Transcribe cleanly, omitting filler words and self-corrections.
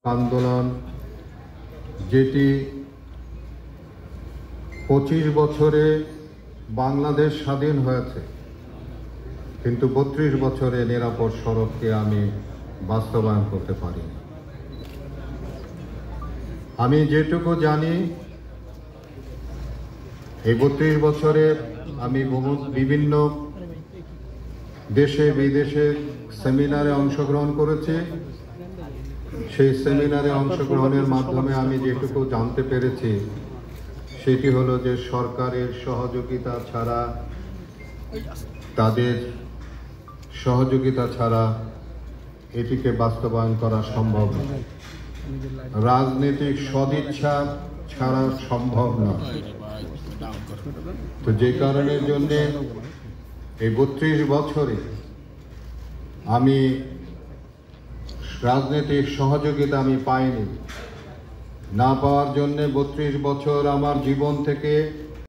আন্দোলন যেটি 25 বছরে বাংলাদেশ স্বাধীন হয়েছে, কিন্তু 32 বছরে নিরাপদ সড়ককে আমি বাস্তবায়ন করতে পারিনি। আমি যেটুকু জানি, এই 32 বছরে আমি বিভিন্ন দেশে বিদেশে সেমিনারে অংশগ্রহণ করেছি। সেই সেমিনারে অংশগ্রহণের মাধ্যমে আমি যেটুকু জানতে পেরেছি সেটি হলো যে সরকারের সহযোগিতা ছাড়া, তাদের সহযোগিতা ছাড়া এটিকে বাস্তবায়ন করা সম্ভব নয়। রাজনৈতিক সদিচ্ছা ছাড়া সম্ভব নয়। তো যে কারণের জন্যে এই 32 বছরে আমি রাজনৈতিক সহযোগিতা পাইনি। না পাওয়ার জন্যে 32 বছর আমার জীবন থেকে